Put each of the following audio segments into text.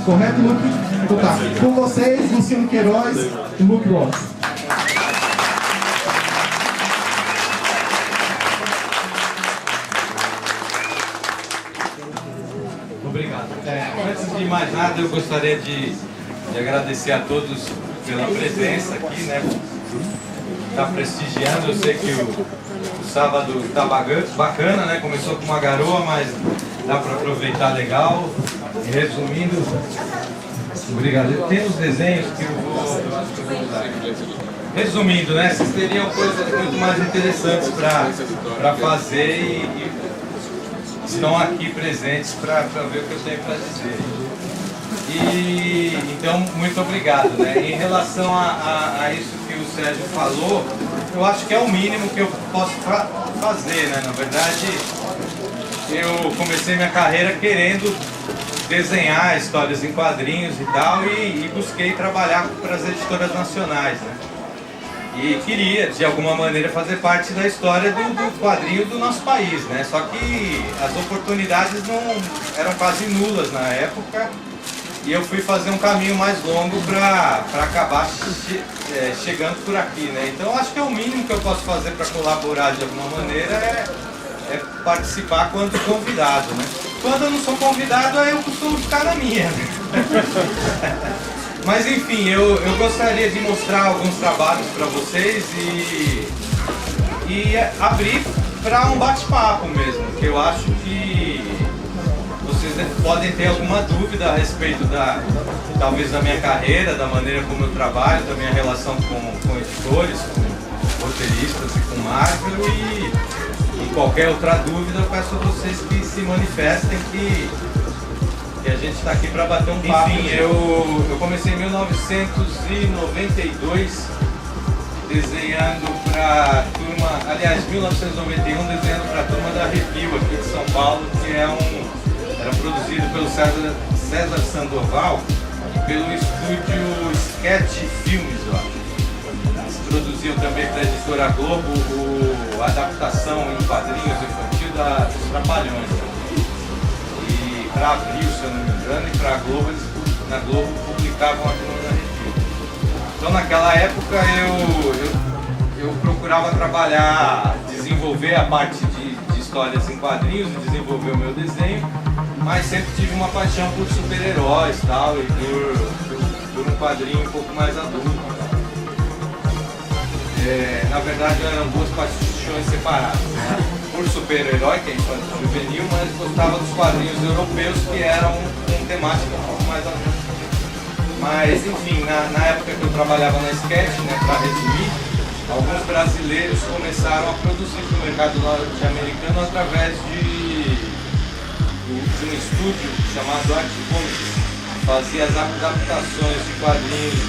Correto, Luke? Então tá. Com vocês, Luciano Queiroz e Luke Ross. Obrigado. Antes de mais nada, eu gostaria de agradecer a todos pela presença aqui, né? Tá prestigiando. Eu sei que o sábado tá bacana, né? Começou com uma garoa, mas dá para aproveitar legal. E resumindo, obrigado. Tem os desenhos que eu vou usar. Resumindo, né? Vocês teriam coisas muito mais interessantes para fazer e estão aqui presentes para ver o que eu tenho para dizer. E então, muito obrigado, né? Em relação a isso que o Sérgio falou, eu acho que é o mínimo que eu posso fazer, né? Na verdade, eu comecei minha carreira querendo desenhar histórias em quadrinhos e tal, e busquei trabalhar para as editoras nacionais, né? E queria, de alguma maneira, fazer parte da história do quadrinho do nosso país, né? Só que as oportunidades não eram quase nulas na época, e eu fui fazer um caminho mais longo para acabar chegando por aqui, né? Então acho que é o mínimo que eu posso fazer para colaborar de alguma maneira é participar quando convidado, né? Quando eu não sou convidado, aí eu costumo ficar na minha, né? Mas enfim, eu gostaria de mostrar alguns trabalhos para vocês e abrir para um bate-papo mesmo, que eu acho que vocês podem ter alguma dúvida a respeito talvez da minha carreira, da maneira como eu trabalho, da minha relação com editores, com roteiristas e com Marvel, e qualquer outra dúvida eu peço a vocês que se manifestem, que a gente está aqui para bater um papo. Enfim, eu comecei em 1992 desenhando para a turma, aliás, 1991 desenhando para a turma da Review aqui de São Paulo, que era produzido pelo César Sandoval e pelo estúdio Sketch Filmes, eu acho. Eles produziam também para a editora Globo a adaptação em quadrinhos infantil dos Trapalhões. Para Abril, se eu não me engano, e para a Globo, na Globo publicavam a turma da Review. Então naquela época eu procurava trabalhar, desenvolver a parte de histórias em quadrinhos, desenvolver o meu desenho, mas sempre tive uma paixão por super-heróis e tal, e por um quadrinho um pouco mais adulto. Na verdade eram duas paixões separadas, né? Por super-herói, que é infantil juvenil, mas gostava dos quadrinhos europeus, que eram com temática um pouco mais adulta. Mas enfim, na época que eu trabalhava na Sketch, né, para resumir, alguns brasileiros começaram a produzir para o mercado norte-americano através de um estúdio chamado Art Comics. Fazia as adaptações de quadrinhos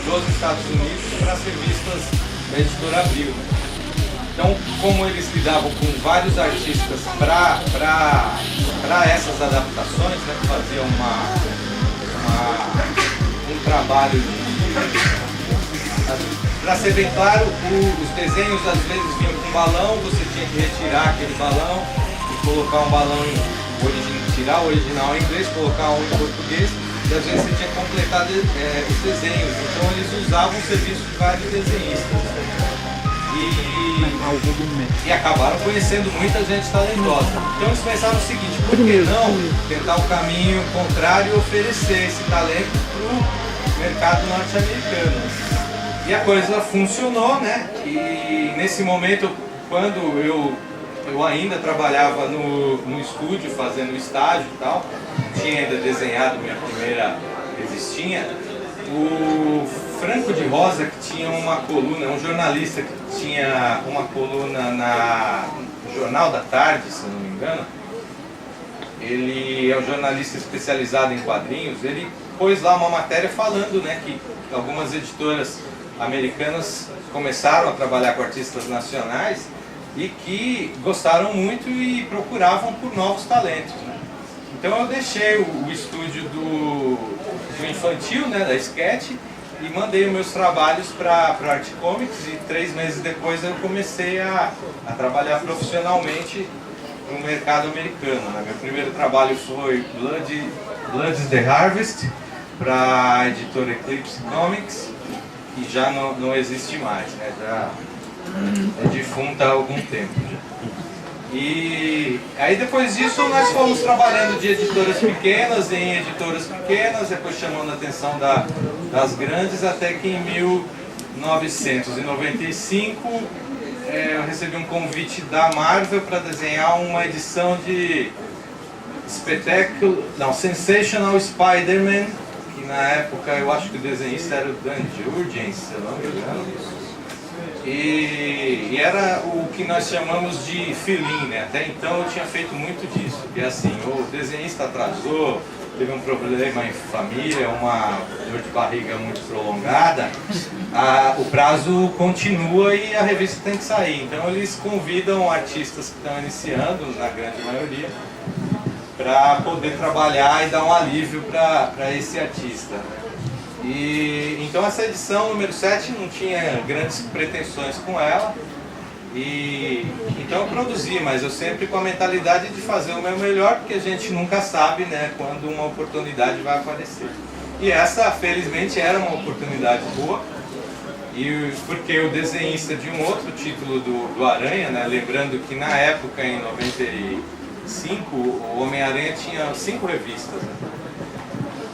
dos Estados Unidos para as revistas da editora Abril. Então, como eles lidavam com vários artistas para essas adaptações, né, faziam um trabalho para ser bem claro, os desenhos às vezes vinham com balão, você tinha que retirar aquele balão e colocar um balão tirar o original em inglês, colocar um em português, e às vezes você tinha que completar os desenhos. Então eles usavam o serviço de vários desenhistas. E acabaram conhecendo muita gente talentosa. Então eles pensaram o seguinte: por que não tentar o caminho contrário e oferecer esse talento para o mercado norte-americano? E a coisa funcionou, né? E nesse momento, quando eu ainda trabalhava no estúdio, fazendo estágio e tal, tinha ainda desenhado minha primeira revistinha, o Franco de Rosa, que tinha uma coluna, um jornalista que tinha uma coluna no Jornal da Tarde, se não me engano, ele é um jornalista especializado em quadrinhos, ele pôs lá uma matéria falando, né, que algumas editoras americanas começaram a trabalhar com artistas nacionais e que gostaram muito e procuravam por novos talentos, né? Então eu deixei o estúdio do infantil, né, da Sketch, e mandei os meus trabalhos para Art Comics, e 3 meses depois eu comecei a trabalhar profissionalmente no mercado americano, né? Meu primeiro trabalho foi Blood Blood is the Harvest, para a editora Eclipse Comics, que já não existe mais, né? Já é defunta há algum tempo. E aí depois disso nós fomos trabalhando de editoras pequenas em editoras pequenas, depois chamando a atenção das grandes, até que em 1995 eu recebi um convite da Marvel para desenhar uma edição de Sensational Spider-Man, que na época eu acho que o desenhista era o Dan Jurgens, se eu não me engano. E era o que nós chamamos de fill-in, né? Até então eu tinha feito muito disso, que é assim, o desenhista atrasou, teve um problema em família, uma dor de barriga muito prolongada, o prazo continua e a revista tem que sair. Então eles convidam artistas que estão iniciando, na grande maioria, para poder trabalhar e dar um alívio para esse artista. E então essa edição número 7 não tinha grandes pretensões com ela, e então eu produzi, mas eu sempre com a mentalidade de fazer o meu melhor, porque a gente nunca sabe, né, quando uma oportunidade vai aparecer. E essa, felizmente, era uma oportunidade boa, e porque o desenhista de um outro título do Aranha, né, lembrando que na época, em 95, o Homem-Aranha tinha 5 revistas, né?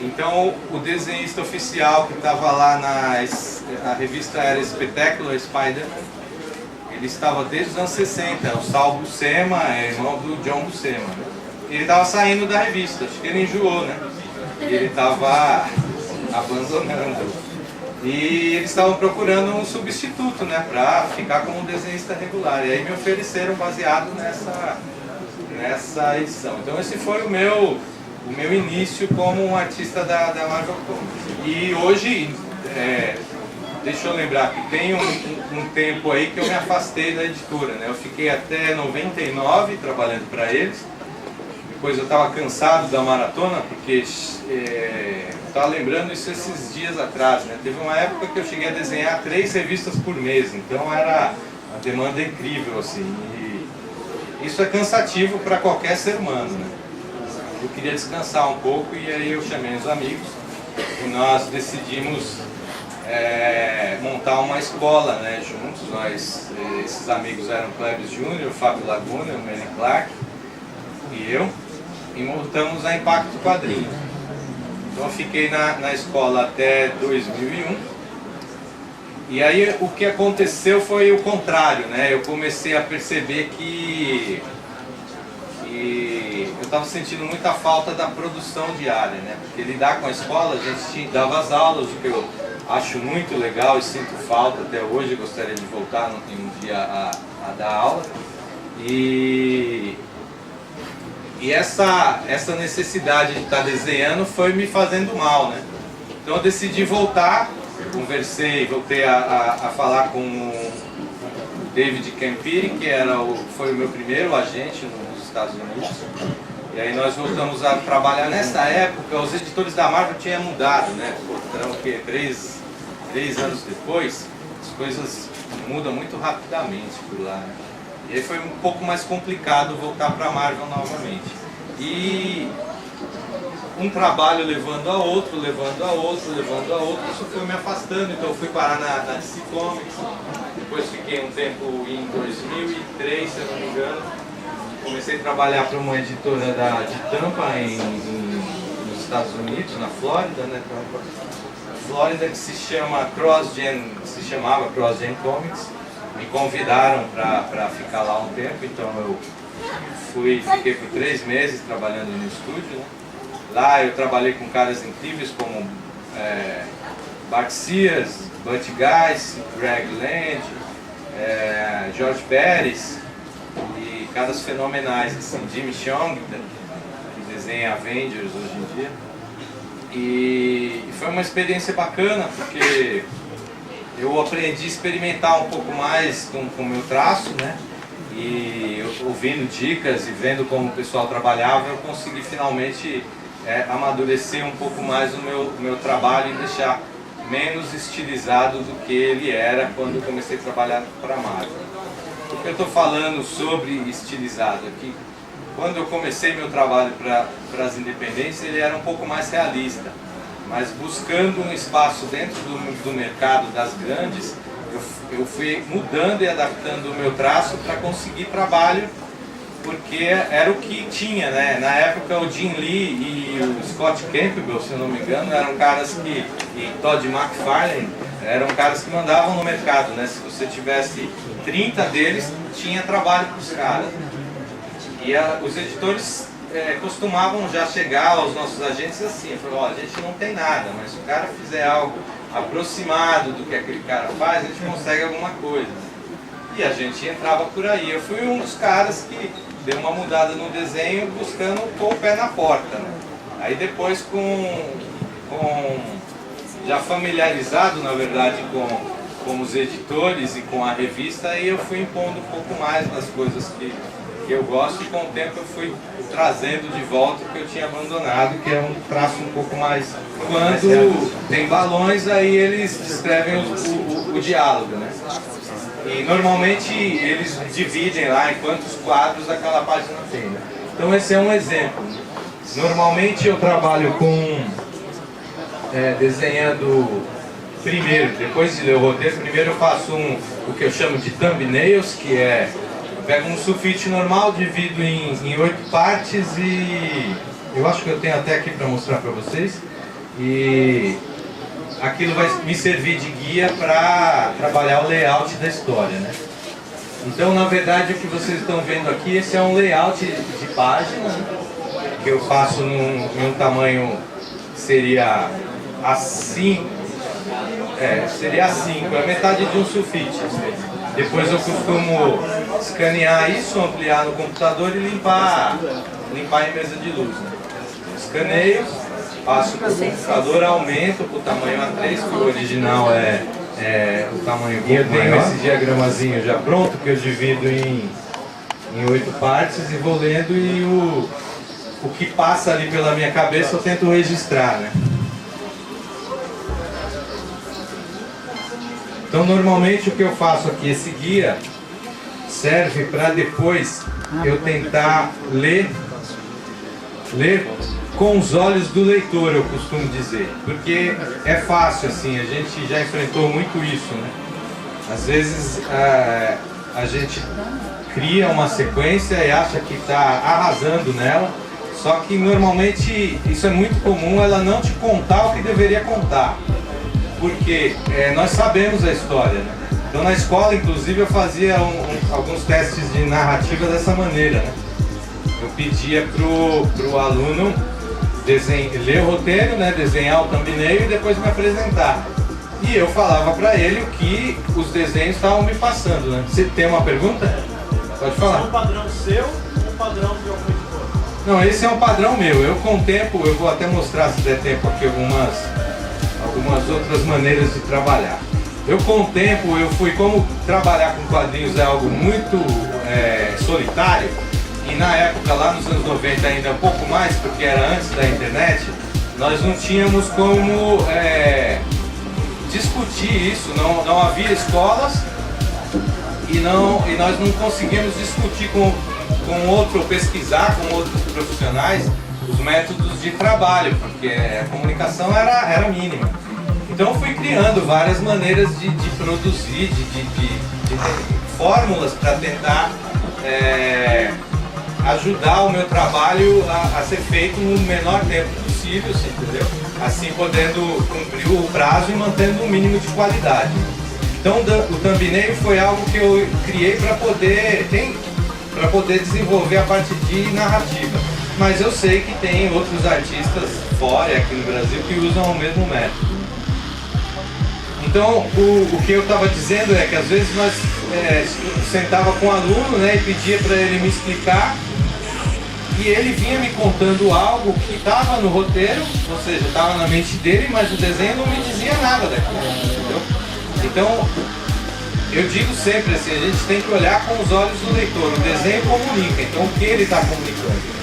Então o desenhista oficial que estava lá a revista era Spectacular Spider-Man, ele estava desde os anos 60, o Sal Buscema, irmão do John Buscema, né? Ele estava saindo da revista, acho que ele enjoou, né? E ele estava abandonando. E eles estavam procurando um substituto, né, para ficar como um desenhista regular. E aí me ofereceram baseado nessa edição. Então esse foi o meu início como um artista da Marvel Comics. E hoje, deixa eu lembrar que tem um tempo aí que eu me afastei da editora, né? Eu fiquei até 99 trabalhando para eles. Depois eu estava cansado da maratona, porque estava lembrando isso esses dias atrás, né? Teve uma época que eu cheguei a desenhar 3 revistas por mês, então era uma demanda incrível, assim. E isso é cansativo para qualquer ser humano, né? Eu queria descansar um pouco e aí eu chamei os amigos e nós decidimos montar uma escola, né, juntos. Esses amigos eram Cleves Júnior, Fábio Laguna, o Manny Clark e eu, e montamos a Impacto Quadrinho. Então eu fiquei na escola até 2001 e aí o que aconteceu foi o contrário, né? Eu comecei a perceber que eu estava sentindo muita falta da produção diária, né? Porque lidar com a escola, a gente dava as aulas, o que eu acho muito legal e sinto falta até hoje, gostaria de voltar um dia a dar aula. E essa necessidade de estar desenhando foi me fazendo mal, né? Então eu decidi voltar, voltei a falar com o David Campiri, que foi o meu primeiro agente nos Estados Unidos. E aí nós voltamos a trabalhar. Nessa época, os editores da Marvel tinham mudado, né? Então, que 3 anos depois, as coisas mudam muito rapidamente por lá, né? E aí foi um pouco mais complicado voltar para a Marvel novamente. E um trabalho levando a outro, isso foi me afastando. Então eu fui parar na DC Comics, depois fiquei um tempo em 2003, se eu não me engano. Comecei a trabalhar para uma editora de Tampa, nos Estados Unidos, na Flórida, né? Flórida, que se chamava CrossGen Comics. Me convidaram para ficar lá um tempo, então eu fiquei por 3 meses trabalhando no estúdio, né? Lá eu trabalhei com caras incríveis como Bart Sears, Butch Guice, Greg Land, George Pérez e caras fenomenais, assim, Jimmy Cheong, que desenha Avengers hoje em dia. E foi uma experiência bacana, porque eu aprendi a experimentar um pouco mais com o meu traço, né? E ouvindo dicas e vendo como o pessoal trabalhava, eu consegui finalmente amadurecer um pouco mais o meu trabalho e deixar menos estilizado do que ele era quando eu comecei a trabalhar para a Marvel. Por que eu estou falando sobre estilizado aqui? quando eu comecei meu trabalho para as independências, ele era um pouco mais realista. Mas buscando um espaço dentro do mercado das grandes, eu fui mudando e adaptando o meu traço para conseguir trabalho, porque era o que tinha, né? Na época o Jim Lee e o Scott Campbell, se eu não me engano, eram caras que, e Todd McFarlane, eram caras que mandavam no mercado, né? Se você tivesse 30 deles, tinha trabalho para os caras. E os editores costumavam já chegar aos nossos agentes assim, falaram, ó, a gente não tem nada, mas se o cara fizer algo aproximado do que aquele cara faz, a gente consegue alguma coisa. E a gente entrava por aí. Eu fui um dos caras que deu uma mudada no desenho buscando pôr o pé na porta, né? Aí depois já familiarizado, na verdade, com os editores e com a revista, aí eu fui impondo um pouco mais das coisas que eu gosto, e com o tempo eu fui trazendo de volta o que eu tinha abandonado, que é um traço um pouco mais... Quando tem balões, aí eles descrevem o diálogo, né? E normalmente eles dividem lá em quantos quadros aquela página tem, né? Então esse é um exemplo. Normalmente eu trabalho com desenhando primeiro, depois de ler o roteiro, primeiro eu faço o que eu chamo de thumbnails, que é, eu pego um sulfite normal, divido em 8 partes, e eu acho que eu tenho até aqui para mostrar para vocês, e aquilo vai me servir de guia para trabalhar o layout da história, né? Então, na verdade, o que vocês estão vendo aqui, esse é um layout de página, né? Que eu faço em um tamanho que seria A5, seria A5, é metade de um sulfite. Depois eu costumo escanear isso, ampliar no computador e limpar em mesa de luz, né? Escaneio, passo para o computador, aumento para o tamanho A3, que o original é o tamanho maior. Eu tenho esse diagramazinho já pronto, que eu divido em 8 partes e vou lendo, e o que passa ali pela minha cabeça eu tento registrar, né? Então normalmente o que eu faço aqui, esse guia serve para depois eu tentar ler com os olhos do leitor, eu costumo dizer, porque é fácil assim, a gente já enfrentou muito isso, né? Às vezes a gente cria uma sequência e acha que está arrasando nela, só que normalmente isso é muito comum, ela não te contar o que deveria contar, porque nós sabemos a história, né? Então na escola, inclusive, eu fazia alguns testes de narrativa dessa maneira, né? Eu pedia pro aluno ler o roteiro, né? Desenhar o thumbnail e depois me apresentar. E eu falava para ele o que os desenhos estavam me passando, né? Você tem uma pergunta? Pode falar. É um padrão seu ou um padrão de algum editor? Não, esse é um padrão meu. Eu, com o tempo, eu vou até mostrar, se der tempo aqui, algumas outras maneiras de trabalhar. Eu, com o tempo, eu fui, como trabalhar com quadrinhos é algo muito solitário, e na época, lá nos anos 90 ainda um pouco mais, porque era antes da internet, nós não tínhamos como discutir isso, não havia escolas, e nós não conseguimos discutir com outro, pesquisar com outros profissionais os métodos de trabalho, porque a comunicação era mínima. Então fui criando várias maneiras de produzir, de fórmulas para tentar ajudar o meu trabalho a ser feito no menor tempo possível, assim, entendeu? Assim podendo cumprir o prazo e mantendo um mínimo de qualidade. Então o thumbnail foi algo que eu criei para poder desenvolver a parte de narrativa. Mas eu sei que tem outros artistas fora, aqui no Brasil, que usam o mesmo método. Então, o que eu estava dizendo é que às vezes nós sentava com o aluno, né, e pedia para ele me explicar, e ele vinha me contando algo que estava no roteiro, ou seja, estava na mente dele, mas o desenho não me dizia nada daquilo, entendeu? Então, eu digo sempre assim, a gente tem que olhar com os olhos do leitor, o desenho comunica, então o que ele está comunicando?